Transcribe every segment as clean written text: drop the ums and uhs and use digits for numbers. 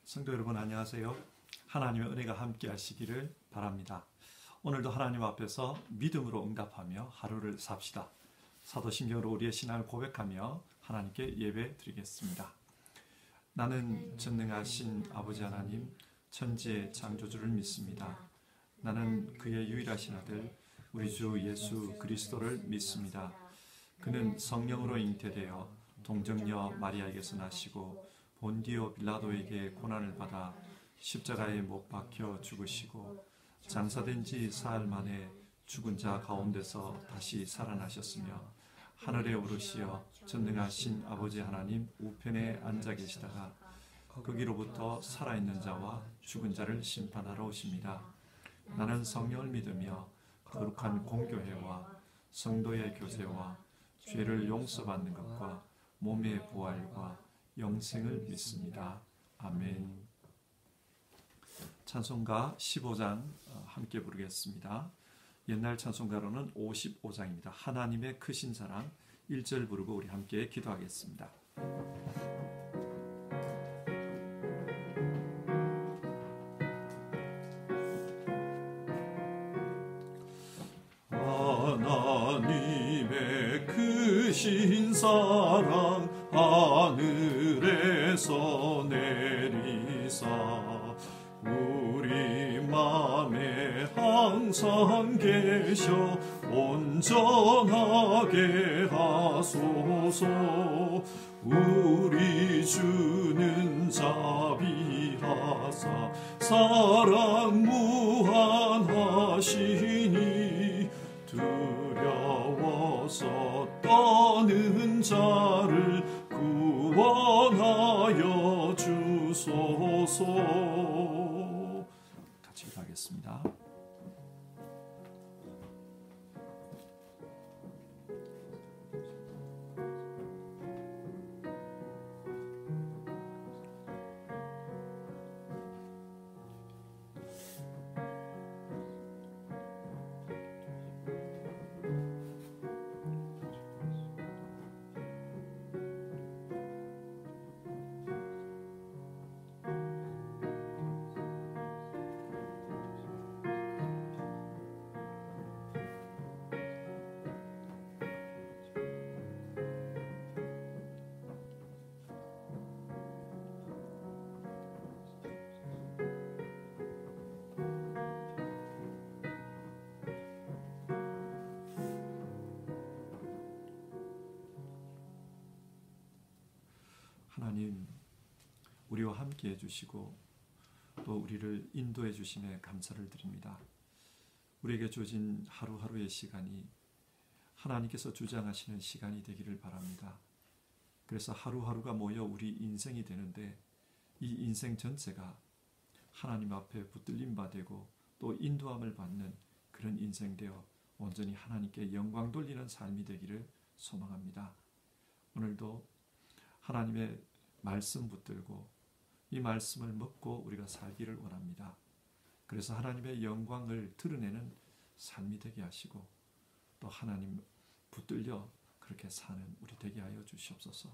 성도 여러분 안녕하세요. 하나님의 은혜가 함께 하시기를 바랍니다. 오늘도 하나님 앞에서 믿음으로 응답하며 하루를 삽시다. 사도신경으로 우리의 신앙을 고백하며 하나님께 예배 드리겠습니다. 나는 전능하신 아버지 하나님 천지의 창조주를 믿습니다. 나는 그의 유일하신 아들 우리 주 예수 그리스도를 믿습니다. 그는 성령으로 잉태되어 동정녀 마리아에게서 나시고 본디오 빌라도에게 고난을 받아 십자가에 못 박혀 죽으시고 장사된 지 사흘 만에 죽은 자 가운데서 다시 살아나셨으며 하늘에 오르시어 전능하신 아버지 하나님 우편에 앉아 계시다가 거기로부터 살아있는 자와 죽은 자를 심판하러 오십니다. 나는 성령을 믿으며 거룩한 공교회와 성도의 교제와 죄를 용서받는 것과 몸의 부활과 영생을 믿습니다. 아멘. 찬송가 15장 함께 부르겠습니다. 옛날 찬송가로는 55장입니다. 하나님의 크신 사랑 1절 부르고 우리 함께 기도하겠습니다. 하나님의 크신 사랑 하늘에서 내리사 우리 맘에 항상 계셔 온전하게 하소서. 우리 주는 자비하사 사랑 무한하시니 두려워서 떠는 자를 구원하여 주소서. 같이 기도하겠습니다. 하나님, 우리와 함께 해주시고 또 우리를 인도해 주심에 감사를 드립니다. 우리에게 주어진 하루하루의 시간이 하나님께서 주장하시는 시간이 되기를 바랍니다. 그래서 하루하루가 모여 우리 인생이 되는데 이 인생 전체가 하나님 앞에 붙들림 받고 또 인도함을 받는 그런 인생 되어 온전히 하나님께 영광 돌리는 삶이 되기를 소망합니다. 오늘도 하나님의 말씀 붙들고 이 말씀을 먹고 우리가 살기를 원합니다. 그래서 하나님의 영광을 드러내는 삶이 되게 하시고 또 하나님 붙들려 그렇게 사는 우리 되게 하여 주시옵소서.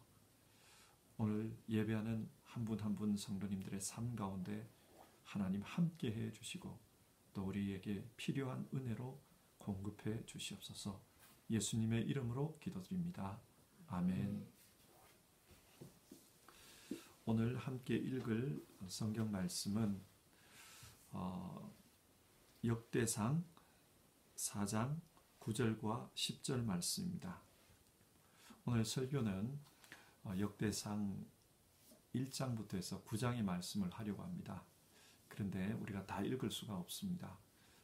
오늘 예배하는 한 분 한 분 성도님들의 삶 가운데 하나님 함께 해 주시고 또 우리에게 필요한 은혜로 공급해 주시옵소서. 예수님의 이름으로 기도드립니다. 아멘. 오늘 함께 읽을 성경 말씀은 역대상 4장 9절과 10절 말씀입니다. 오늘 설교는 역대상 1장부터 해서 9장의 말씀을 하려고 합니다. 그런데 우리가 다 읽을 수가 없습니다.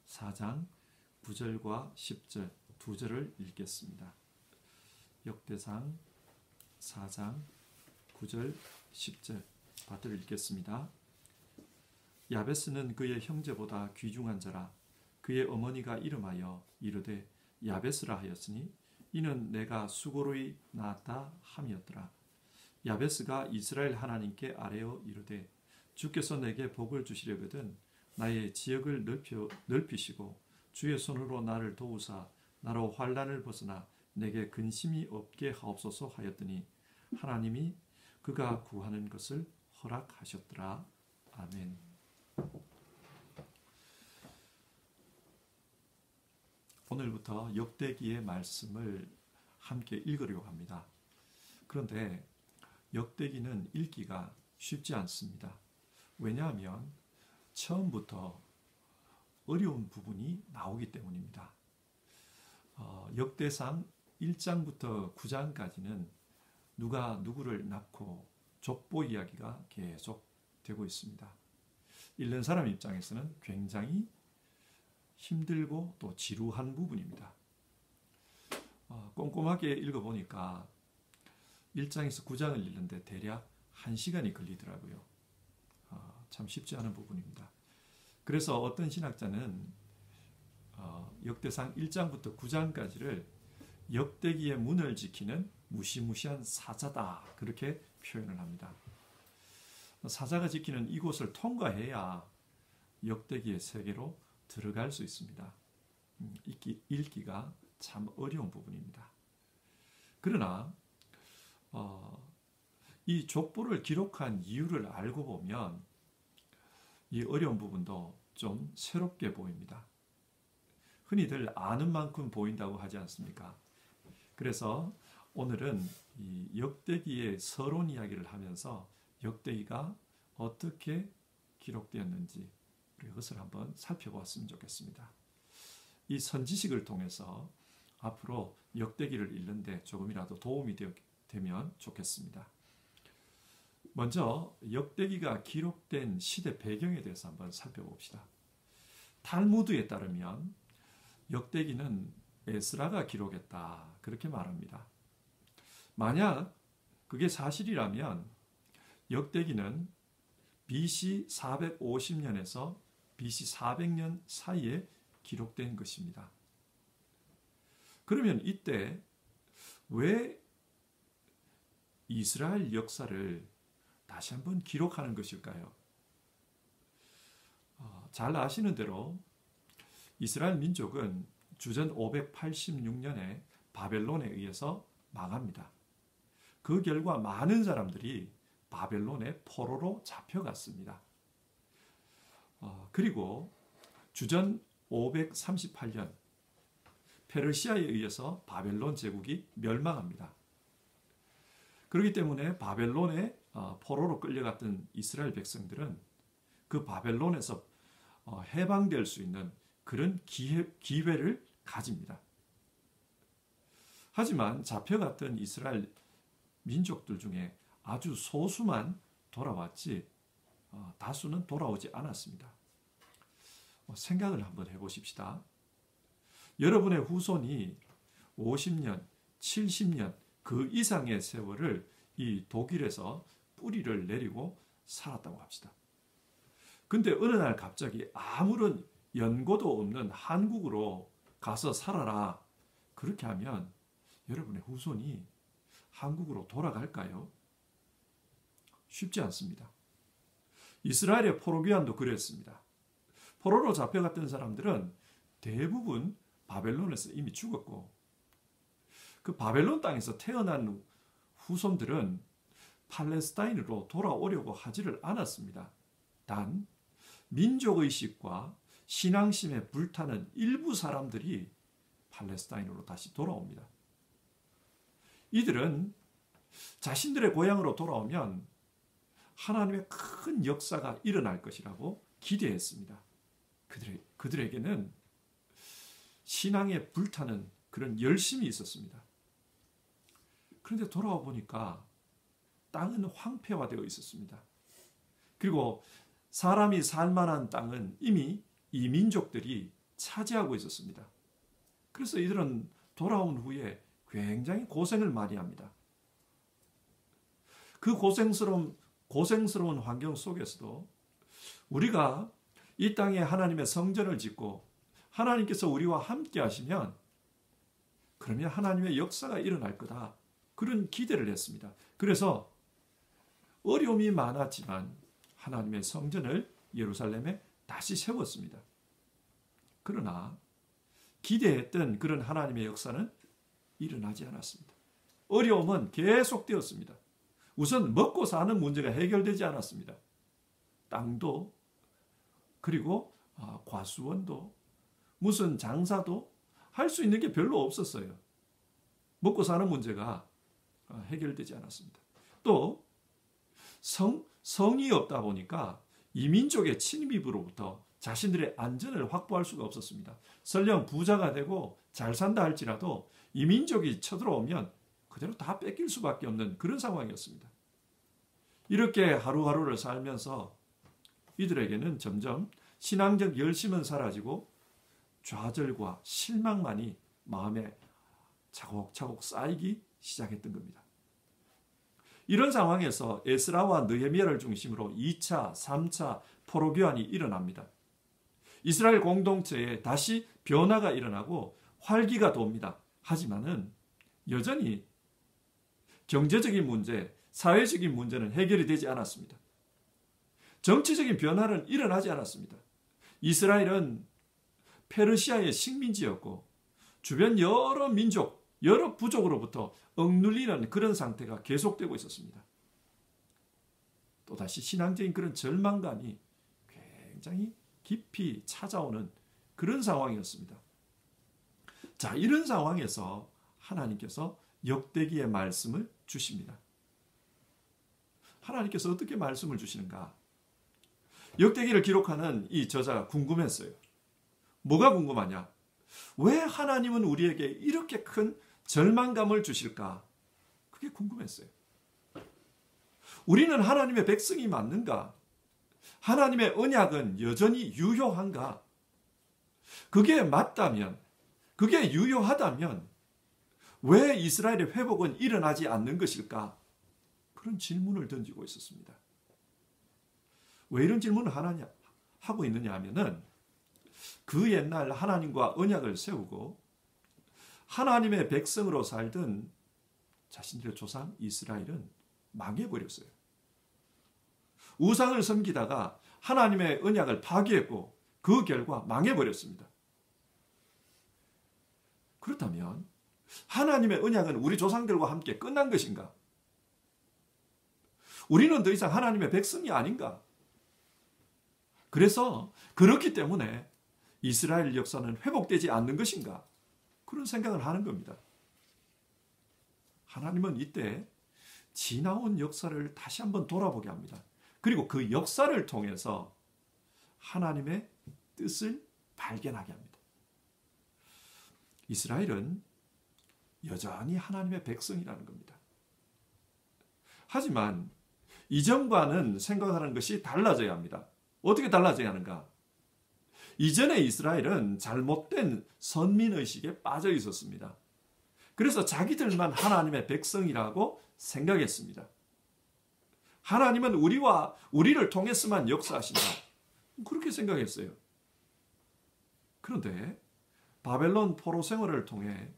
4장 9절과 10절 두 절을 읽겠습니다. 역대상 4장 9절 10절 받들어 읽겠습니다. 야베스는 그의 형제보다 귀중한 자라. 그의 어머니가 이름하여 이르되 야베스라 하였으니 이는 내가 수고로이 낳았다 함이었더라. 야베스가 이스라엘 하나님께 아뢰어 이르되 주께서 내게 복을 주시려거든 나의 지역을 넓히시고 주의 손으로 나를 도우사 나로 환난을 벗어나 내게 근심이 없게 하옵소서 하였더니 하나님이 그가 구하는 것을 허락하셨더라. 아멘. 오늘부터 역대기의 말씀을 함께 읽으려고 합니다. 그런데 역대기는 읽기가 쉽지 않습니다. 왜냐하면 처음부터 어려운 부분이 나오기 때문입니다. 역대상 1장부터 9장까지는 누가 누구를 낳고 족보 이야기가 계속 되고 있습니다. 읽는 사람 입장에서는 굉장히 힘들고 또 지루한 부분입니다. 꼼꼼하게 읽어보니까 1장에서 9장을 읽는데 대략 1시간이 걸리더라고요. 참 쉽지 않은 부분입니다. 그래서 어떤 신학자는 역대상 1장부터 9장까지를 역대기의 문을 지키는 무시무시한 사자다, 그렇게 표현을 합니다. 사자가 지키는 이곳을 통과해야 역대기의 세계로 들어갈 수 있습니다. 읽기가 참 어려운 부분입니다. 그러나 이 족보를 기록한 이유를 알고 보면 이 어려운 부분도 좀 새롭게 보입니다. 흔히들 아는 만큼 보인다고 하지 않습니까? 그래서 오늘은 이 역대기의 서론 이야기를 하면서 역대기가 어떻게 기록되었는지 이것을 한번 살펴보았으면 좋겠습니다. 이 선지식을 통해서 앞으로 역대기를 읽는데 조금이라도 도움이 되면 좋겠습니다. 먼저 역대기가 기록된 시대 배경에 대해서 한번 살펴봅시다. 탈무드에 따르면 역대기는 에스라가 기록했다, 그렇게 말합니다. 만약 그게 사실이라면 역대기는 BC 450년에서 BC 400년 사이에 기록된 것입니다. 그러면 이때 왜 이스라엘 역사를 다시 한번 기록하는 것일까요? 잘 아시는 대로 이스라엘 민족은 주전 586년에 바벨론에 의해서 망합니다. 그 결과 많은 사람들이 바벨론의 포로로 잡혀갔습니다. 그리고 주전 538년 페르시아에 의해서 바벨론 제국이 멸망합니다. 그렇기 때문에 바벨론에 포로로 끌려갔던 이스라엘 백성들은 그 바벨론에서 해방될 수 있는 그런 기회를 가집니다. 하지만 잡혀갔던 이스라엘 민족들 중에 아주 소수만 돌아왔지 다수는 돌아오지 않았습니다. 생각을 한번 해보십시다. 여러분의 후손이 50년, 70년 그 이상의 세월을 이 독일에서 뿌리를 내리고 살았다고 합시다. 근데 어느 날 갑자기 아무런 연고도 없는 한국으로 가서 살아라, 그렇게 하면 여러분의 후손이 한국으로 돌아갈까요? 쉽지 않습니다. 이스라엘의 포로 귀환도 그랬습니다. 포로로 잡혀갔던 사람들은 대부분 바벨론에서 이미 죽었고, 그 바벨론 땅에서 태어난 후손들은 팔레스타인으로 돌아오려고 하지를 않았습니다. 단 민족의식과 신앙심에 불타는 일부 사람들이 팔레스타인으로 다시 돌아옵니다. 이들은 자신들의 고향으로 돌아오면 하나님의 큰 역사가 일어날 것이라고 기대했습니다. 그들에게는 신앙에 불타는 그런 열심이 있었습니다. 그런데 돌아와 보니까 땅은 황폐화되어 있었습니다. 그리고 사람이 살만한 땅은 이미 이 민족들이 차지하고 있었습니다. 그래서 이들은 돌아온 후에 굉장히 고생을 많이 합니다. 그 고생스러운 환경 속에서도 우리가 이 땅에 하나님의 성전을 짓고 하나님께서 우리와 함께 하시면 그러면 하나님의 역사가 일어날 거다, 그런 기대를 했습니다. 그래서 어려움이 많았지만 하나님의 성전을 예루살렘에 다시 세웠습니다. 그러나 기대했던 그런 하나님의 역사는 일어나지 않았습니다. 어려움은 계속되었습니다. 우선 먹고 사는 문제가 해결되지 않았습니다. 땅도 그리고 과수원도 무슨 장사도 할 수 있는 게 별로 없었어요. 먹고 사는 문제가 해결되지 않았습니다. 또 성이 없다 보니까 이민족의 침입으로부터 자신들의 안전을 확보할 수가 없었습니다. 설령 부자가 되고 잘 산다 할지라도 이민족이 쳐들어오면 그대로 다 뺏길 수밖에 없는 그런 상황이었습니다. 이렇게 하루하루를 살면서 이들에게는 점점 신앙적 열심은 사라지고 좌절과 실망만이 마음에 차곡차곡 쌓이기 시작했던 겁니다. 이런 상황에서 에스라와 느헤미야를 중심으로 2차, 3차 포로교환이 일어납니다. 이스라엘 공동체에 다시 변화가 일어나고 활기가 돕니다. 하지만은 여전히 경제적인 문제, 사회적인 문제는 해결이 되지 않았습니다. 정치적인 변화는 일어나지 않았습니다. 이스라엘은 페르시아의 식민지였고 주변 여러 민족, 여러 부족으로부터 억눌리는 그런 상태가 계속되고 있었습니다. 또다시 신앙적인 그런 절망감이 굉장히 깊이 찾아오는 그런 상황이었습니다. 자, 이런 상황에서 하나님께서 역대기의 말씀을 주십니다. 하나님께서 어떻게 말씀을 주시는가? 역대기를 기록하는 이 저자가 궁금했어요. 뭐가 궁금하냐? 왜 하나님은 우리에게 이렇게 큰 절망감을 주실까? 그게 궁금했어요. 우리는 하나님의 백성이 맞는가? 하나님의 언약은 여전히 유효한가? 그게 맞다면, 그게 유효하다면 왜 이스라엘의 회복은 일어나지 않는 것일까? 그런 질문을 던지고 있었습니다. 왜 이런 질문을 하고 있느냐 하면은 그 옛날 하나님과 언약을 세우고 하나님의 백성으로 살던 자신들의 조상 이스라엘은 망해버렸어요. 우상을 섬기다가 하나님의 언약을 파기했고 그 결과 망해버렸습니다. 그렇다면 하나님의 언약은 우리 조상들과 함께 끝난 것인가? 우리는 더 이상 하나님의 백성이 아닌가? 그래서 그렇기 때문에 이스라엘 역사는 회복되지 않는 것인가? 그런 생각을 하는 겁니다. 하나님은 이때 지나온 역사를 다시 한번 돌아보게 합니다. 그리고 그 역사를 통해서 하나님의 뜻을 발견하게 합니다. 이스라엘은 여전히 하나님의 백성이라는 겁니다. 하지만 이전과는 생각하는 것이 달라져야 합니다. 어떻게 달라져야 하는가? 이전에 이스라엘은 잘못된 선민의식에 빠져 있었습니다. 그래서 자기들만 하나님의 백성이라고 생각했습니다. 하나님은 우리를 통해서만 역사하신다. 그렇게 생각했어요. 그런데 바벨론 포로 생활을 통해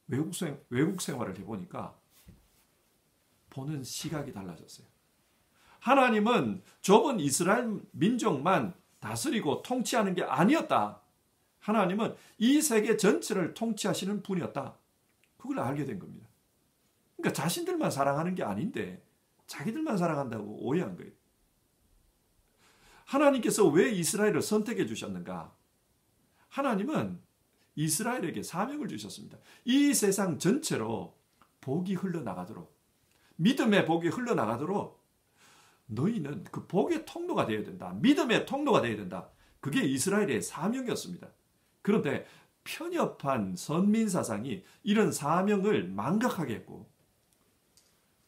외국 생활을 해보니까 보는 시각이 달라졌어요. 하나님은 좁은 이스라엘 민족만 다스리고 통치하는 게 아니었다. 하나님은 이 세계 전체를 통치하시는 분이었다. 그걸 알게 된 겁니다. 그러니까 자신들만 사랑하는 게 아닌데 자기들만 사랑한다고 오해한 거예요. 하나님께서 왜 이스라엘을 선택해 주셨는가? 하나님은 이스라엘에게 사명을 주셨습니다. 이 세상 전체로 복이 흘러나가도록, 믿음의 복이 흘러나가도록 너희는 그 복의 통로가 되어야 된다. 믿음의 통로가 되어야 된다. 그게 이스라엘의 사명이었습니다. 그런데 편협한 선민사상이 이런 사명을 망각하게 했고,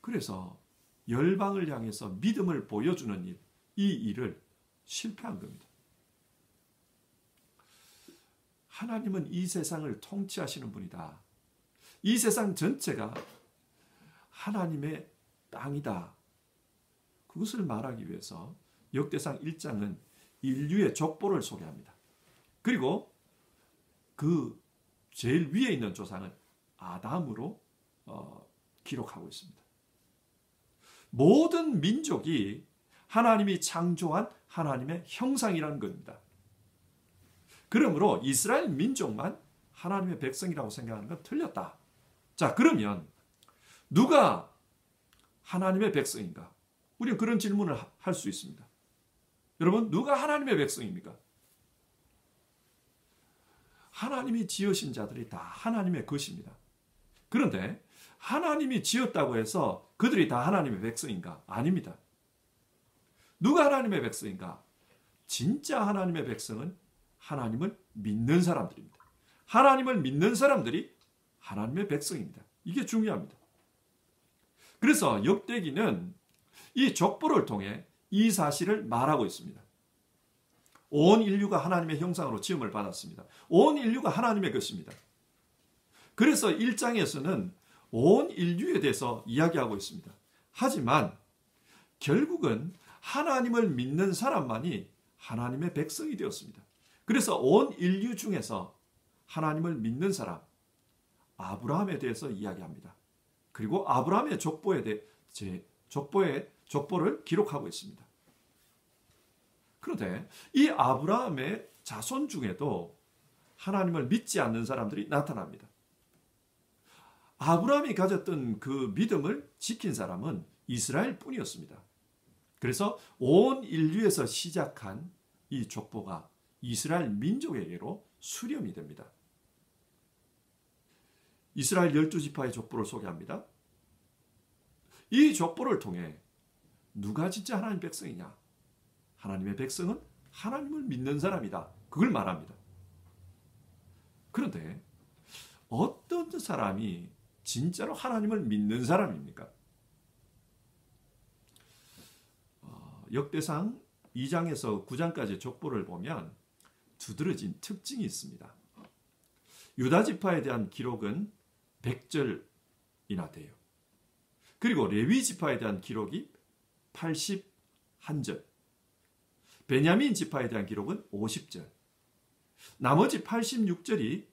그래서 열방을 향해서 믿음을 보여주는 일, 이 일을 실패한 겁니다. 하나님은 이 세상을 통치하시는 분이다. 이 세상 전체가 하나님의 땅이다. 그것을 말하기 위해서 역대상 1장은 인류의 족보를 소개합니다. 그리고 그 제일 위에 있는 조상은 아담으로 기록하고 있습니다. 모든 민족이 하나님이 창조한 하나님의 형상이라는 겁니다. 그러므로 이스라엘 민족만 하나님의 백성이라고 생각하는 건 틀렸다. 자, 그러면 누가 하나님의 백성인가? 우리는 그런 질문을 할 수 있습니다. 여러분, 누가 하나님의 백성입니까? 하나님이 지으신 자들이 다 하나님의 것입니다. 그런데 하나님이 지었다고 해서 그들이 다 하나님의 백성인가? 아닙니다. 누가 하나님의 백성인가? 진짜 하나님의 백성은 하나님을 믿는 사람들입니다. 하나님을 믿는 사람들이 하나님의 백성입니다. 이게 중요합니다. 그래서 역대기는 이 족보를 통해 이 사실을 말하고 있습니다. 온 인류가 하나님의 형상으로 지음을 받았습니다. 온 인류가 하나님의 것입니다. 그래서 1장에서는 온 인류에 대해서 이야기하고 있습니다. 하지만 결국은 하나님을 믿는 사람만이 하나님의 백성이 되었습니다. 그래서 온 인류 중에서 하나님을 믿는 사람, 아브라함에 대해서 이야기합니다. 그리고 아브라함의 족보를 기록하고 있습니다. 그런데 이 아브라함의 자손 중에도 하나님을 믿지 않는 사람들이 나타납니다. 아브라함이 가졌던 그 믿음을 지킨 사람은 이스라엘 뿐이었습니다. 그래서 온 인류에서 시작한 이 족보가 이스라엘 민족에게로 수렴이 됩니다. 이스라엘 12지파의 족보를 소개합니다. 이 족보를 통해 누가 진짜 하나님 백성이냐? 하나님의 백성은 하나님을 믿는 사람이다. 그걸 말합니다. 그런데 어떤 사람이 진짜로 하나님을 믿는 사람입니까? 역대상 2장에서 9장까지 족보를 보면 두드러진 특징이 있습니다. 유다 지파에 대한 기록은 100절이나 돼요. 그리고 레위 지파에 대한 기록이 81절. 베냐민 지파에 대한 기록은 50절. 나머지 86절이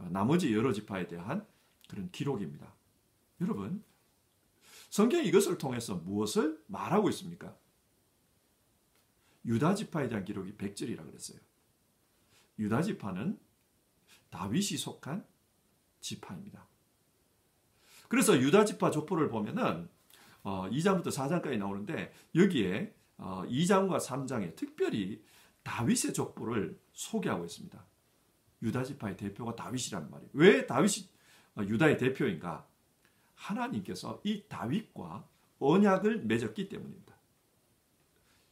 나머지 여러 지파에 대한 그런 기록입니다. 여러분, 성경이 이것을 통해서 무엇을 말하고 있습니까? 유다 지파에 대한 기록이 100절이라고 그랬어요. 유다 지파는 다윗이 속한 지파입니다. 그래서 유다 지파 족보를 보면은 2장부터 4장까지 나오는데 여기에 2장과 3장에 특별히 다윗의 족보를 소개하고 있습니다. 유다 지파의 대표가 다윗이라는 말이에요. 왜 다윗이 유다의 대표인가? 하나님께서 이 다윗과 언약을 맺었기 때문입니다.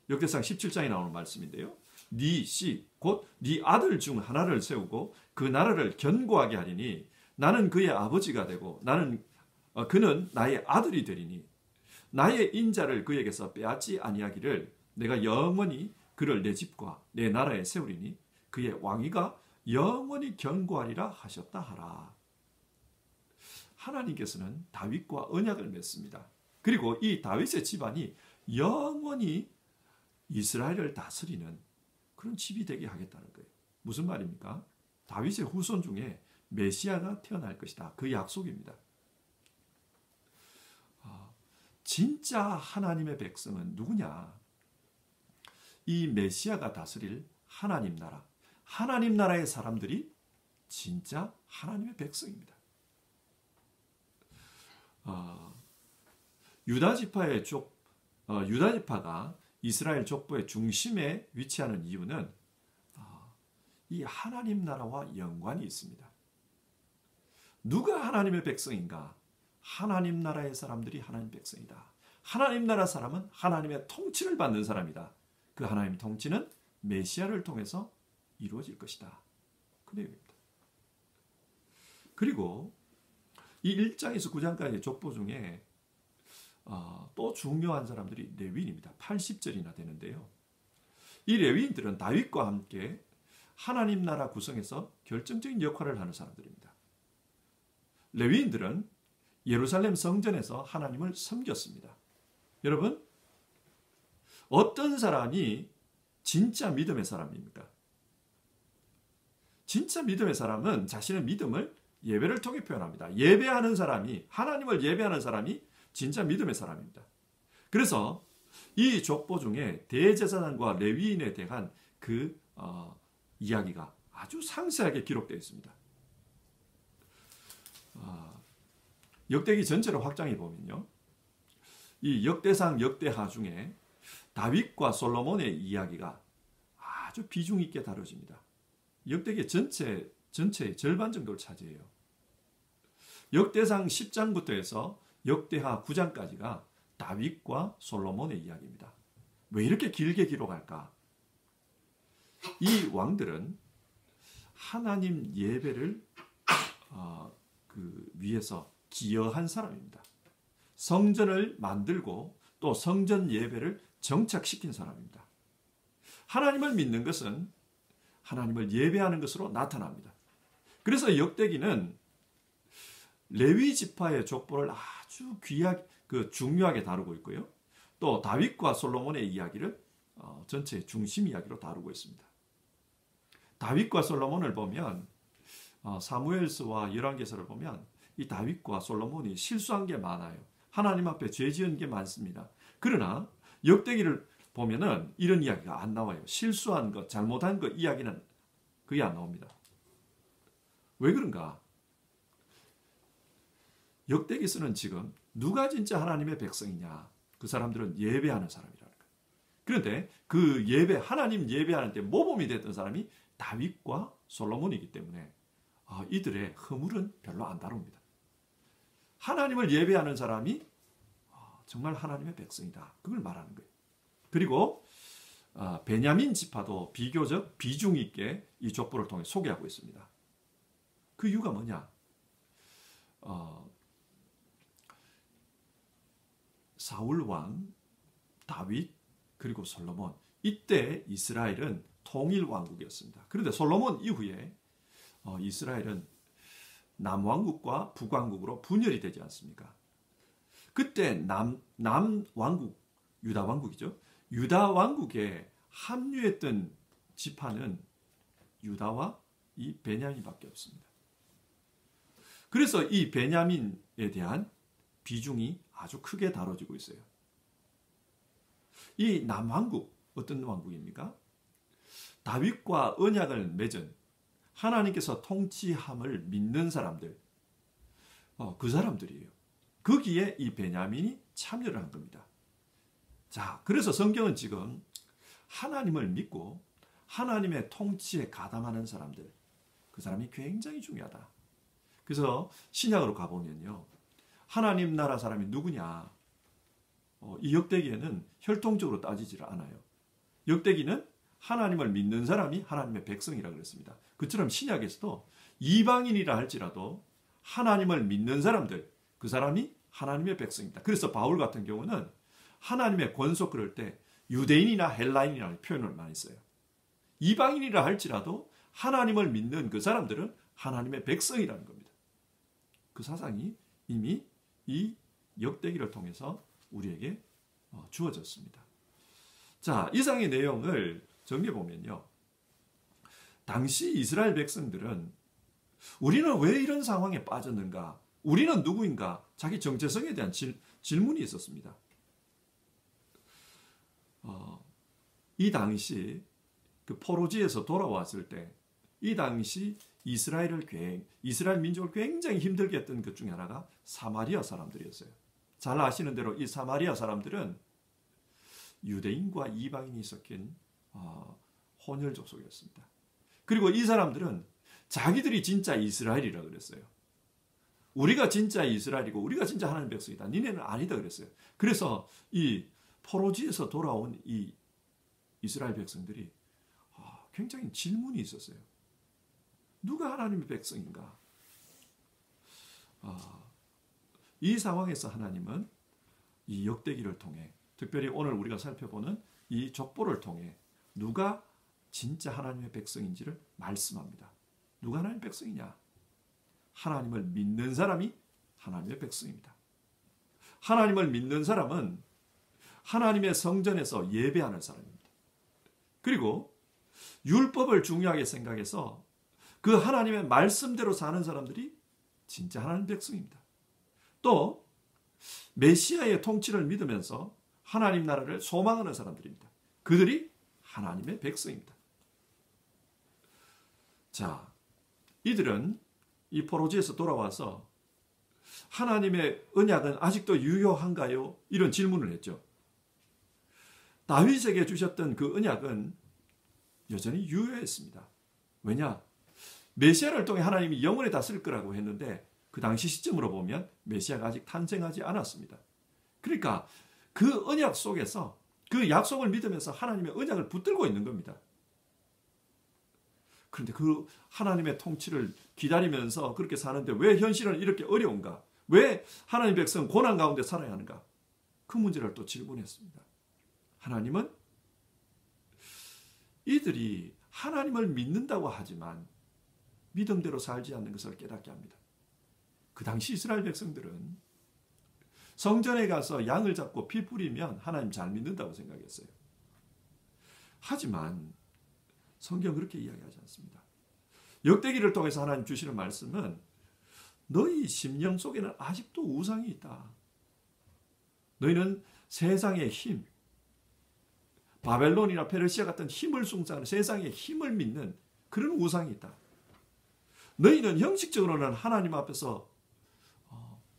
역대상 17장에 나오는 말씀인데요. 네 씨, 곧 네 아들 중 하나를 세우고 그 나라를 견고하게 하리니 나는 그의 아버지가 되고 그는 나의 아들이 되리니 나의 인자를 그에게서 빼앗지 아니하기를 내가 영원히 그를 내 집과 내 나라에 세우리니 그의 왕위가 영원히 견고하리라 하셨다 하라. 하나님께서는 다윗과 언약을 맺습니다. 그리고 이 다윗의 집안이 영원히 이스라엘을 다스리는 그런 집이 되게 하겠다는 거예요. 무슨 말입니까? 다윗의 후손 중에 메시아가 태어날 것이다. 그 약속입니다. 진짜 하나님의 백성은 누구냐? 이 메시아가 다스릴 하나님 나라, 하나님 나라의 사람들이 진짜 하나님의 백성입니다. 유다 지파가 이스라엘 족보의 중심에 위치하는 이유는 이 하나님 나라와 연관이 있습니다. 누가 하나님의 백성인가? 하나님 나라의 사람들이 하나님 백성이다. 하나님 나라 사람은 하나님의 통치를 받는 사람이다. 그 하나님의 통치는 메시아를 통해서 이루어질 것이다. 그 내용입니다. 그리고 이 1장에서 9장까지의 족보 중에 또 중요한 사람들이 레위인입니다. 80절이나 되는데요. 이 레위인들은 다윗과 함께 하나님 나라 구성에서 결정적인 역할을 하는 사람들입니다. 레위인들은 예루살렘 성전에서 하나님을 섬겼습니다. 여러분, 어떤 사람이 진짜 믿음의 사람입니까? 진짜 믿음의 사람은 자신의 믿음을 예배를 통해 표현합니다. 예배하는 사람이, 하나님을 예배하는 사람이 진짜 믿음의 사람입니다. 그래서 이 족보 중에 대제사장과 레위인에 대한 그 이야기가 아주 상세하게 기록되어 있습니다. 역대기 전체를 확장해 보면요. 이 역대상 역대하 중에 다윗과 솔로몬의 이야기가 아주 비중 있게 다뤄집니다. 역대기 전체의 절반 정도를 차지해요. 역대상 10장부터 해서 역대하 9장까지가 다윗과 솔로몬의 이야기입니다. 왜 이렇게 길게 기록할까? 이 왕들은 하나님 예배를 위해서 기여한 사람입니다. 성전을 만들고 또 성전 예배를 정착시킨 사람입니다. 하나님을 믿는 것은 하나님을 예배하는 것으로 나타납니다. 그래서 역대기는 레위 지파의 족보를 아주 중요하게 다루고 있고요. 또 다윗과 솔로몬의 이야기를 전체의 중심 이야기로 다루고 있습니다. 다윗과 솔로몬을 보면 사무엘서와 열왕기서를 보면 이 다윗과 솔로몬이 실수한 게 많아요. 하나님 앞에 죄 지은 게 많습니다. 그러나 역대기를 보면은 이런 이야기가 안 나와요. 실수한 것, 잘못한 것 이야기는 그게 안 나옵니다. 왜 그런가? 역대기서는 지금 누가 진짜 하나님의 백성이냐? 그 사람들은 예배하는 사람이라는 거예요. 그런데 그 하나님 예배하는 때 모범이 됐던 사람이 다윗과 솔로몬이기 때문에 이들의 허물은 별로 안 다룹니다. 하나님을 예배하는 사람이 정말 하나님의 백성이다. 그걸 말하는 거예요. 그리고 베냐민 지파도 비교적 비중 있게 이 족보를 통해 소개하고 있습니다. 그 이유가 뭐냐? 사울 왕, 다윗, 그리고 솔로몬. 이때 이스라엘은 통일 왕국이었습니다. 그런데 솔로몬 이후에 이스라엘은 남왕국과 북왕국으로 분열이 되지 않습니까? 그때 남왕국, 유다 왕국이죠. 유다 왕국에 합류했던 지파는 유다와 이 베냐민밖에 없습니다. 그래서 이 베냐민에 대한 비중이 아주 크게 다뤄지고 있어요. 이 남왕국, 어떤 왕국입니까? 다윗과 언약을 맺은 하나님께서 통치함을 믿는 사람들, 그 사람들이에요. 거기에 이 베냐민이 참여를 한 겁니다. 자, 그래서 성경은 지금 하나님을 믿고 하나님의 통치에 가담하는 사람들, 그 사람이 굉장히 중요하다. 그래서 신약으로 가보면요. 하나님 나라 사람이 누구냐? 이 역대기에는 혈통적으로 따지지를 않아요. 역대기는 하나님을 믿는 사람이 하나님의 백성이라고 그랬습니다. 그처럼 신약에서도 이방인이라 할지라도 하나님을 믿는 사람들, 그 사람이 하나님의 백성입니다. 그래서 바울 같은 경우는 하나님의 권속 그럴 때 유대인이나 헬라인이라는 표현을 많이 써요. 이방인이라 할지라도 하나님을 믿는 그 사람들은 하나님의 백성이라는 겁니다. 그 사상이 이미 이 역대기를 통해서 우리에게 주어졌습니다. 자, 이상의 내용을 정리해보면요. 당시 이스라엘 백성들은 우리는 왜 이런 상황에 빠졌는가? 우리는 누구인가? 자기 정체성에 대한 질문이 있었습니다. 이 당시 그 포로지에서 돌아왔을 때 이 당시 이스라엘 민족을 굉장히 힘들게 했던 것 중에 하나가 사마리아 사람들이었어요. 잘 아시는 대로 이 사마리아 사람들은 유대인과 이방인이 섞인 혼혈 족속이었습니다. 그리고 이 사람들은 자기들이 진짜 이스라엘이라고 그랬어요. 우리가 진짜 이스라엘이고 우리가 진짜 하나님 백성이다. 니네는 아니다 그랬어요. 그래서 이 포로지에서 돌아온 이 이스라엘 백성들이 굉장히 질문이 있었어요. 누가 하나님의 백성인가? 이 상황에서 하나님은 이 역대기를 통해, 특별히 오늘 우리가 살펴보는 이 족보를 통해 누가 진짜 하나님의 백성인지를 말씀합니다. 누가 하나님의 백성이냐? 하나님을 믿는 사람이 하나님의 백성입니다. 하나님을 믿는 사람은 하나님의 성전에서 예배하는 사람입니다. 그리고 율법을 중요하게 생각해서 그 하나님의 말씀대로 사는 사람들이 진짜 하나님 백성입니다. 또 메시아의 통치를 믿으면서 하나님 나라를 소망하는 사람들입니다. 그들이 하나님의 백성입니다. 자, 이들은 이 포로지에서 돌아와서 하나님의 언약은 아직도 유효한가요? 이런 질문을 했죠. 다윗에게 주셨던 그 언약은 여전히 유효했습니다. 왜냐? 메시아를 통해 하나님이 영원히 다스릴 거라고 했는데 그 당시 시점으로 보면 메시아가 아직 탄생하지 않았습니다. 그러니까 그 언약 속에서 그 약속을 믿으면서 하나님의 언약을 붙들고 있는 겁니다. 그런데 그 하나님의 통치를 기다리면서 그렇게 사는데 왜 현실은 이렇게 어려운가? 왜 하나님 백성 고난 가운데 살아야 하는가? 그 문제를 또 질문했습니다. 하나님은 이들이 하나님을 믿는다고 하지만 믿음대로 살지 않는 것을 깨닫게 합니다. 그 당시 이스라엘 백성들은 성전에 가서 양을 잡고 피 뿌리면 하나님 잘 믿는다고 생각했어요. 하지만 성경 그렇게 이야기하지 않습니다. 역대기를 통해서 하나님 주시는 말씀은 너희 심령 속에는 아직도 우상이 있다. 너희는 세상의 힘, 바벨론이나 페르시아 같은 힘을 숭상하는 세상의 힘을 믿는 그런 우상이 있다. 너희는 형식적으로는 하나님 앞에서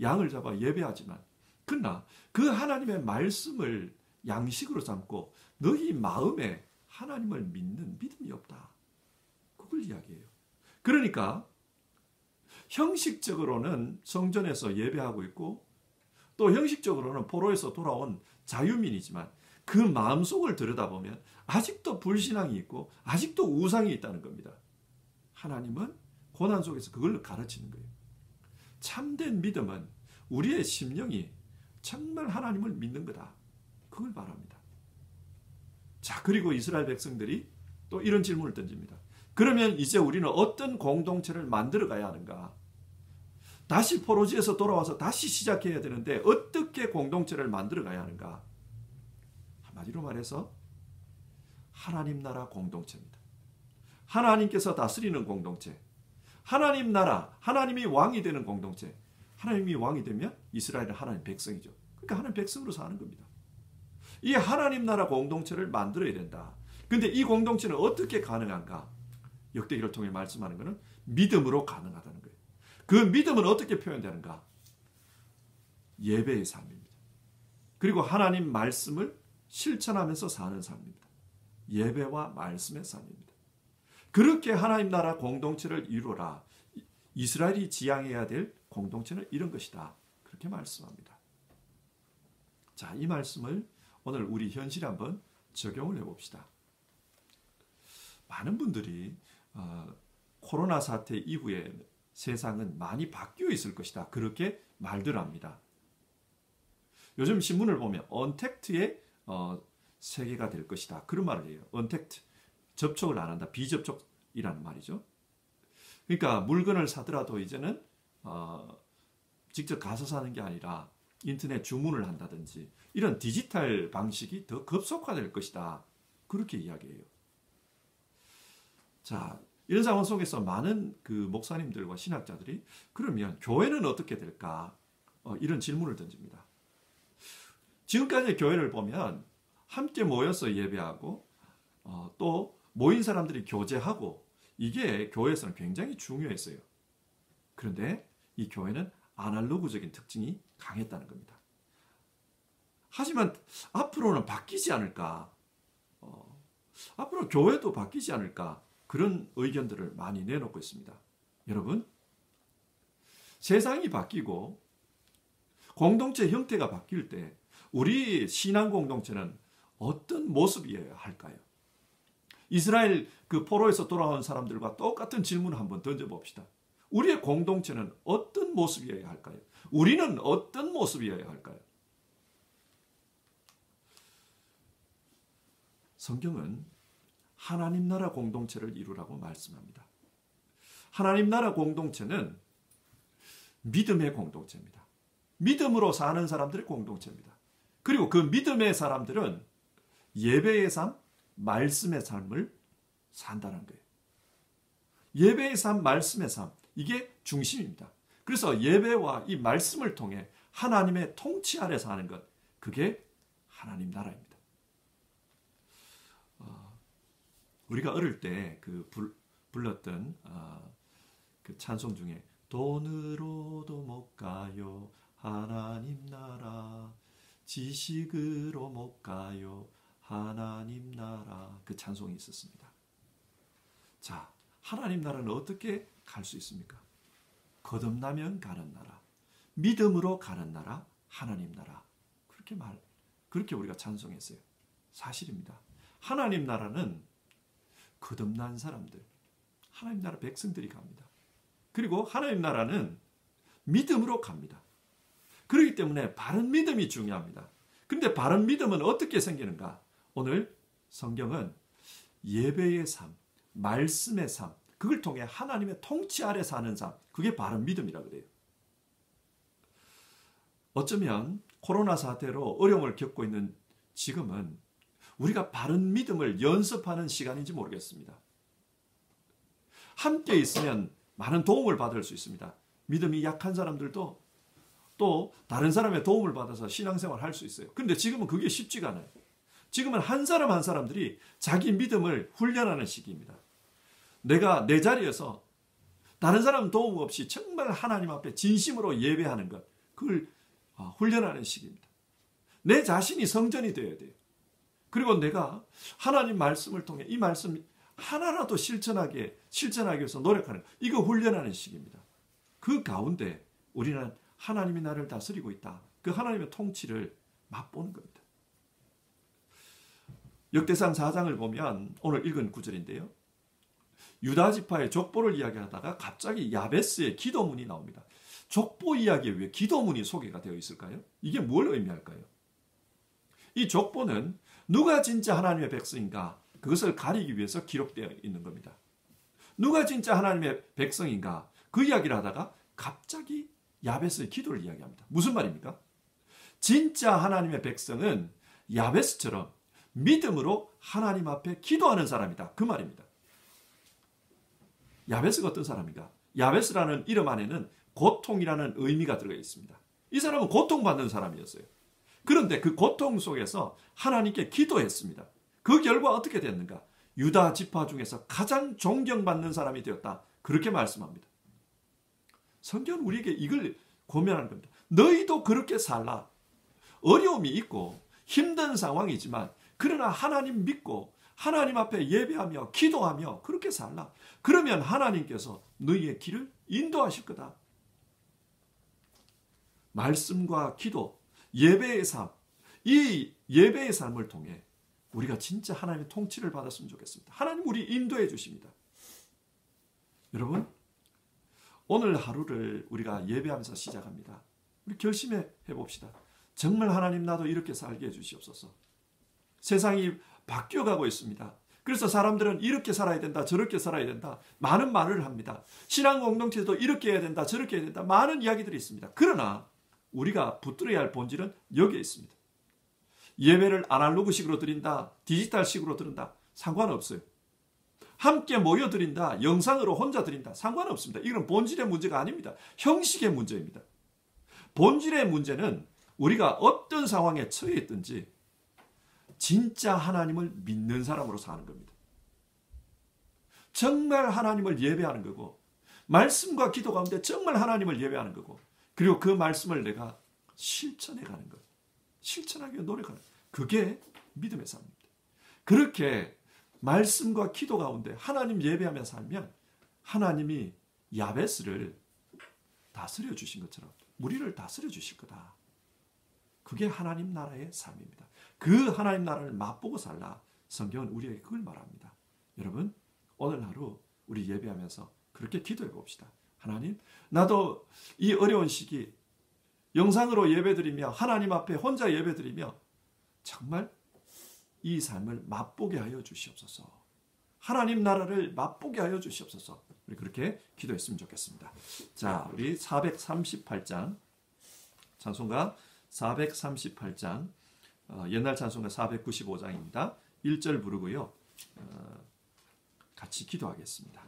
양을 잡아 예배하지만 그러나 그 하나님의 말씀을 양식으로 삼고 너희 마음에 하나님을 믿는 믿음이 없다. 그걸 이야기해요. 그러니까 형식적으로는 성전에서 예배하고 있고 또 형식적으로는 포로에서 돌아온 자유민이지만 그 마음속을 들여다보면 아직도 불신앙이 있고 아직도 우상이 있다는 겁니다. 하나님은 고난 속에서 그걸 가르치는 거예요. 참된 믿음은 우리의 심령이 정말 하나님을 믿는 거다. 그걸 말합니다. 자, 그리고 이스라엘 백성들이 또 이런 질문을 던집니다. 그러면 이제 우리는 어떤 공동체를 만들어 가야 하는가? 다시 포로지에서 돌아와서 다시 시작해야 되는데 어떻게 공동체를 만들어 가야 하는가? 한마디로 말해서 하나님 나라 공동체입니다. 하나님께서 다스리는 공동체. 하나님 나라, 하나님이 왕이 되는 공동체. 하나님이 왕이 되면 이스라엘은 하나님 백성이죠. 그러니까 하나님 백성으로 사는 겁니다. 이 하나님 나라 공동체를 만들어야 된다. 근데 이 공동체는 어떻게 가능한가? 역대기를 통해 말씀하는 것은 믿음으로 가능하다는 거예요. 그 믿음은 어떻게 표현되는가? 예배의 삶입니다. 그리고 하나님 말씀을 실천하면서 사는 삶입니다. 예배와 말씀의 삶입니다. 그렇게 하나님 나라 공동체를 이루라. 이스라엘이 지향해야 될 공동체는 이런 것이다. 그렇게 말씀합니다. 자, 이 말씀을 오늘 우리 현실에 한번 적용을 해봅시다. 많은 분들이 코로나 사태 이후에 세상은 많이 바뀌어 있을 것이다. 그렇게 말들 합니다. 요즘 신문을 보면 언택트의 세계가 될 것이다. 그런 말을 해요. 언택트. 접촉을 안 한다. 비접촉이라는 말이죠. 그러니까 물건을 사더라도 이제는 직접 가서 사는 게 아니라 인터넷 주문을 한다든지 이런 디지털 방식이 더 급속화될 것이다. 그렇게 이야기해요. 자, 이런 상황 속에서 많은 그 목사님들과 신학자들이 그러면 교회는 어떻게 될까? 이런 질문을 던집니다. 지금까지 교회를 보면 함께 모여서 예배하고 또 모인 사람들이 교제하고 이게 교회에서는 굉장히 중요했어요. 그런데 이 교회는 아날로그적인 특징이 강했다는 겁니다. 하지만 앞으로는 바뀌지 않을까? 앞으로 교회도 바뀌지 않을까? 그런 의견들을 많이 내놓고 있습니다. 여러분, 세상이 바뀌고 공동체 형태가 바뀔 때 우리 신앙 공동체는 어떤 모습이어야 할까요? 이스라엘 그 포로에서 돌아온 사람들과 똑같은 질문을 한번 던져봅시다. 우리의 공동체는 어떤 모습이어야 할까요? 우리는 어떤 모습이어야 할까요? 성경은 하나님 나라 공동체를 이루라고 말씀합니다. 하나님 나라 공동체는 믿음의 공동체입니다. 믿음으로 사는 사람들의 공동체입니다. 그리고 그 믿음의 사람들은 예배의 삶, 말씀의 삶을 산다는 거예요. 예배의 삶, 말씀의 삶, 이게 중심입니다. 그래서 예배와 이 말씀을 통해 하나님의 통치 아래 사는 것, 그게 하나님 나라입니다. 우리가 어릴 때 그 불렀던 그 찬송 중에 돈으로도 못 가요 하나님 나라. 지식으로 못 가요 하나님 나라. 그 찬송이 있었습니다. 자, 하나님 나라는 어떻게 갈 수 있습니까? 거듭나면 가는 나라, 믿음으로 가는 나라, 하나님 나라. 그렇게 우리가 찬송했어요. 사실입니다. 하나님 나라는 거듭난 사람들, 하나님 나라 백성들이 갑니다. 그리고 하나님 나라는 믿음으로 갑니다. 그렇기 때문에 바른 믿음이 중요합니다. 그런데 바른 믿음은 어떻게 생기는가? 오늘 성경은 예배의 삶, 말씀의 삶, 그걸 통해 하나님의 통치 아래 사는 삶, 그게 바른 믿음이라고 그래요. 어쩌면 코로나 사태로 어려움을 겪고 있는 지금은 우리가 바른 믿음을 연습하는 시간인지 모르겠습니다. 함께 있으면 많은 도움을 받을 수 있습니다. 믿음이 약한 사람들도 또 다른 사람의 도움을 받아서 신앙생활을 할 수 있어요. 그런데 지금은 그게 쉽지가 않아요. 지금은 한 사람 한 사람들이 자기 믿음을 훈련하는 시기입니다. 내가 내 자리에서 다른 사람 도움 없이 정말 하나님 앞에 진심으로 예배하는 것, 그걸 훈련하는 시기입니다. 내 자신이 성전이 되어야 돼요. 그리고 내가 하나님 말씀을 통해 이 말씀 하나라도 실천하기 위해서 노력하는 것, 이거 훈련하는 시기입니다. 그 가운데 우리는 하나님이 나를 다스리고 있다. 그 하나님의 통치를 맛보는 겁니다. 역대상 4장을 보면 오늘 읽은 구절인데요. 유다 지파의 족보를 이야기하다가 갑자기 야베스의 기도문이 나옵니다. 족보 이야기에 왜 기도문이 소개가 되어 있을까요? 이게 뭘 의미할까요? 이 족보는 누가 진짜 하나님의 백성인가, 그것을 가리기 위해서 기록되어 있는 겁니다. 누가 진짜 하나님의 백성인가, 그 이야기를 하다가 갑자기 야베스의 기도를 이야기합니다. 무슨 말입니까? 진짜 하나님의 백성은 야베스처럼 믿음으로 하나님 앞에 기도하는 사람이다. 그 말입니다. 야베스가 어떤 사람인가? 야베스라는 이름 안에는 고통이라는 의미가 들어가 있습니다. 이 사람은 고통받는 사람이었어요. 그런데 그 고통 속에서 하나님께 기도했습니다. 그 결과 어떻게 됐는가? 유다 지파 중에서 가장 존경받는 사람이 되었다. 그렇게 말씀합니다. 성경은 우리에게 이걸 고면하는 겁니다. 너희도 그렇게 살라. 어려움이 있고 힘든 상황이지만 그러나 하나님 믿고 하나님 앞에 예배하며 기도하며 그렇게 살라. 그러면 하나님께서 너희의 길을 인도하실 거다. 말씀과 기도, 예배의 삶, 이 예배의 삶을 통해 우리가 진짜 하나님의 통치를 받았으면 좋겠습니다. 하나님 우리 인도해 주십니다. 여러분, 오늘 하루를 우리가 예배하면서 시작합니다. 우리 결심해 봅시다. 정말 하나님 나도 이렇게 살게 해주시옵소서. 세상이 바뀌어가고 있습니다. 그래서 사람들은 이렇게 살아야 된다, 저렇게 살아야 된다, 많은 말을 합니다. 신앙 공동체도 이렇게 해야 된다, 저렇게 해야 된다, 많은 이야기들이 있습니다. 그러나 우리가 붙들어야 할 본질은 여기에 있습니다. 예배를 아날로그식으로 드린다, 디지털식으로 드린다, 상관없어요. 함께 모여 드린다, 영상으로 혼자 드린다, 상관없습니다. 이건 본질의 문제가 아닙니다. 형식의 문제입니다. 본질의 문제는 우리가 어떤 상황에 처해 있든지 진짜 하나님을 믿는 사람으로 사는 겁니다. 정말 하나님을 예배하는 거고, 말씀과 기도 가운데 정말 하나님을 예배하는 거고, 그리고 그 말씀을 내가 실천해 가는 것, 실천하기 위해 노력하는 것, 그게 믿음의 삶입니다. 그렇게 말씀과 기도 가운데 하나님 예배하며 살면 하나님이 야베스를 다스려 주신 것처럼 우리를 다스려 주실 거다. 그게 하나님 나라의 삶입니다. 그 하나님 나라를 맛보고 살라. 성경은 우리에게 그걸 말합니다. 여러분, 오늘 하루 우리 예배하면서 그렇게 기도해 봅시다. 하나님, 나도 이 어려운 시기 영상으로 예배드리며 하나님 앞에 혼자 예배드리며 정말 이 삶을 맛보게 하여 주시옵소서. 하나님 나라를 맛보게 하여 주시옵소서. 우리 그렇게 기도했으면 좋겠습니다. 자, 우리 438장 찬송가 438장 옛날 찬송가 495장입니다. 1절 부르고요. 같이 기도하겠습니다.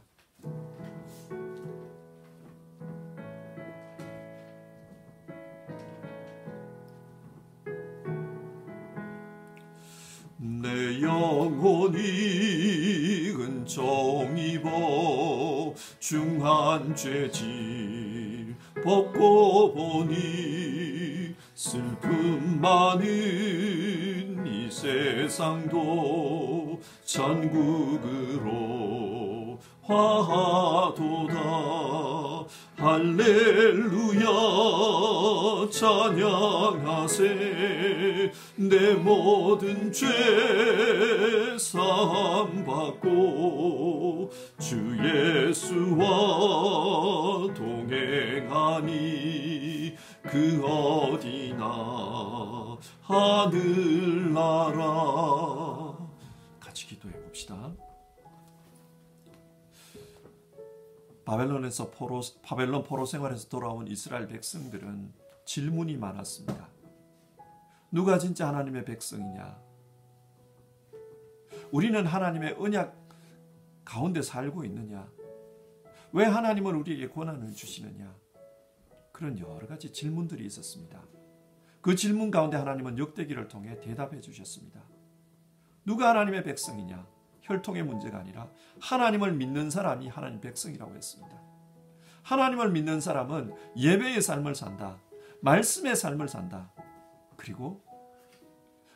내 영혼이 은총 입어 중한 죄 짓고 벗고 보니 슬픔 많은 이 세상도 천국으로 화하도다. 할렐루야 찬양하세. 내 모든 죄 사함받고 주 예수와 동행하니 그 어디나 하늘나라. 같이 기도해 봅시다. 바벨론 포로 생활에서 돌아온 이스라엘 백성들은 질문이 많았습니다. 누가 진짜 하나님의 백성이냐? 우리는 하나님의 언약 가운데 살고 있느냐? 왜 하나님은 우리에게 권한을 주시느냐? 그런 여러 가지 질문들이 있었습니다. 그 질문 가운데 하나님은 역대기를 통해 대답해 주셨습니다. 누가 하나님의 백성이냐? 혈통의 문제가 아니라 하나님을 믿는 사람이 하나님 백성이라고 했습니다. 하나님을 믿는 사람은 예배의 삶을 산다. 말씀의 삶을 산다. 그리고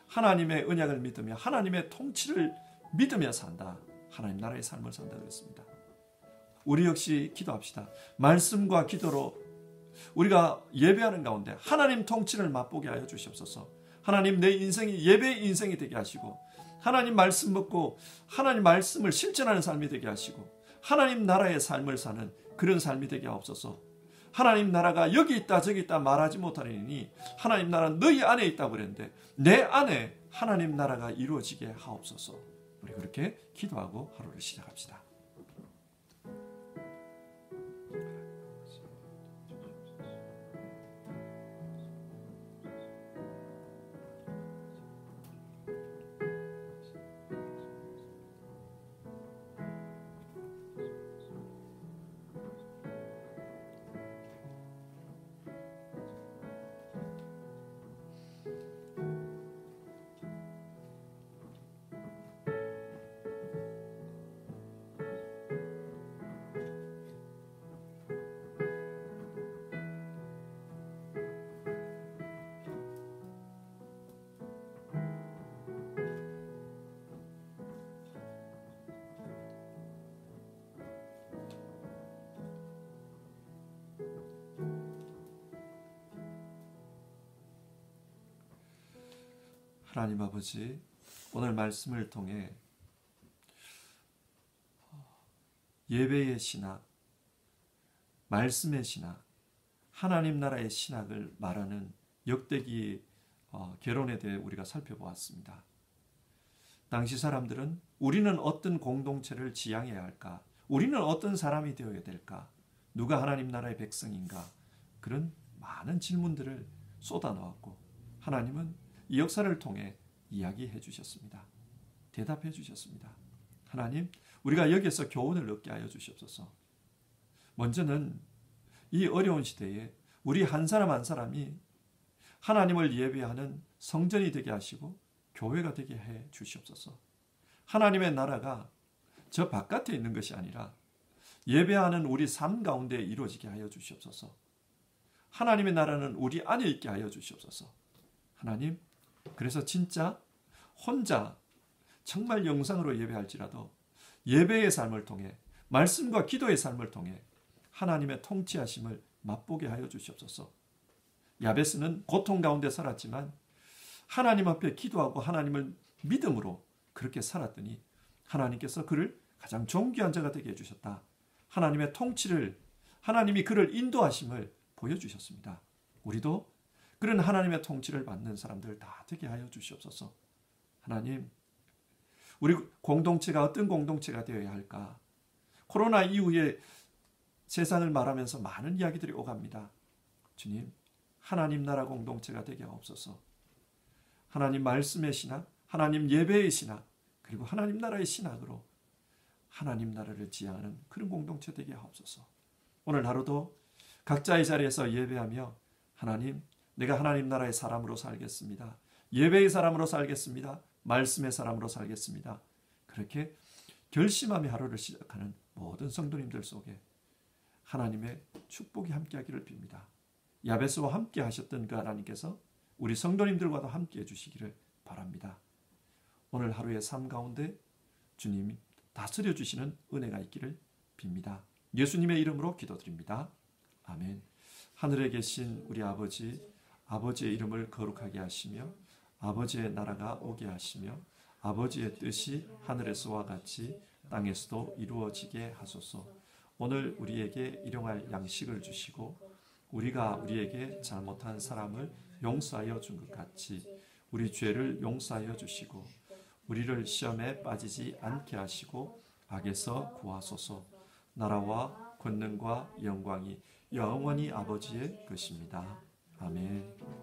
하나님의 언약을 믿으며 하나님의 통치를 믿으며 산다. 하나님 나라의 삶을 산다 그랬습니다. 우리 역시 기도합시다. 말씀과 기도로 우리가 예배하는 가운데 하나님 통치를 맛보게 하여 주시옵소서. 하나님 내 인생이 예배의 인생이 되게 하시고 하나님 말씀 먹고 하나님 말씀을 실천하는 삶이 되게 하시고 하나님 나라의 삶을 사는 그런 삶이 되게 하옵소서. 하나님 나라가 여기 있다 저기 있다 말하지 못하리니 하나님 나라는 너희 안에 있다고 그랬는데 내 안에 하나님 나라가 이루어지게 하옵소서. 우리 그렇게 기도하고 하루를 시작합시다. 하나님 아버지, 오늘 말씀을 통해 예배의 신학, 말씀의 신학, 하나님 나라의 신학을 말하는 역대기 결혼에 대해 우리가 살펴보았습니다. 당시 사람들은 우리는 어떤 공동체를 지향해야 할까? 우리는 어떤 사람이 되어야 될까? 누가 하나님 나라의 백성인가? 그런 많은 질문들을 쏟아놓았고 하나님은 이 역사를 통해 이야기해 주셨습니다. 대답해 주셨습니다. 하나님, 우리가 여기에서 교훈을 얻게 하여 주시옵소서. 먼저는 이 어려운 시대에 우리 한 사람 한 사람이 하나님을 예배하는 성전이 되게 하시고 교회가 되게 해 주시옵소서. 하나님의 나라가 저 바깥에 있는 것이 아니라 예배하는 우리 삶 가운데 이루어지게 하여 주시옵소서. 하나님의 나라는 우리 안에 있게 하여 주시옵소서. 하나님, 그래서 진짜 혼자 정말 영상으로 예배할지라도 예배의 삶을 통해 말씀과 기도의 삶을 통해 하나님의 통치하심을 맛보게 하여 주시옵소서. 야베스는 고통 가운데 살았지만 하나님 앞에 기도하고 하나님을 믿음으로 그렇게 살았더니 하나님께서 그를 가장 존귀한 자가 되게 해주셨다. 하나님의 통치를, 하나님이 그를 인도하심을 보여주셨습니다. 우리도 그런 하나님의 통치를 받는 사람들 다 되게 하여 주시옵소서. 하나님, 우리 공동체가 어떤 공동체가 되어야 할까? 코로나 이후에 세상을 말하면서 많은 이야기들이 오갑니다. 주님, 하나님 나라 공동체가 되게 하옵소서. 하나님 말씀의 신학, 하나님 예배의 신학, 그리고 하나님 나라의 신학으로 하나님 나라를 지향하는 그런 공동체 되게 하옵소서. 오늘 하루도 각자의 자리에서 예배하며 하나님, 내가 하나님 나라의 사람으로 살겠습니다. 예배의 사람으로 살겠습니다. 말씀의 사람으로 살겠습니다. 그렇게 결심하며 하루를 시작하는 모든 성도님들 속에 하나님의 축복이 함께하기를 빕니다. 야베스와 함께 하셨던 그 하나님께서 우리 성도님들과도 함께해 주시기를 바랍니다. 오늘 하루의 삶 가운데 주님이 다스려 주시는 은혜가 있기를 빕니다. 예수님의 이름으로 기도드립니다. 아멘. 하늘에 계신 우리 아버지, 아버지의 이름을 거룩하게 하시며 아버지의 나라가 오게 하시며 아버지의 뜻이 하늘에서와 같이 땅에서도 이루어지게 하소서. 오늘 우리에게 일용할 양식을 주시고 우리가 우리에게 잘못한 사람을 용서하여 준 것 같이 우리 죄를 용서하여 주시고 우리를 시험에 빠지지 않게 하시고 악에서 구하소서. 나라와 권능과 영광이 영원히 아버지의 것입니다. 아멘.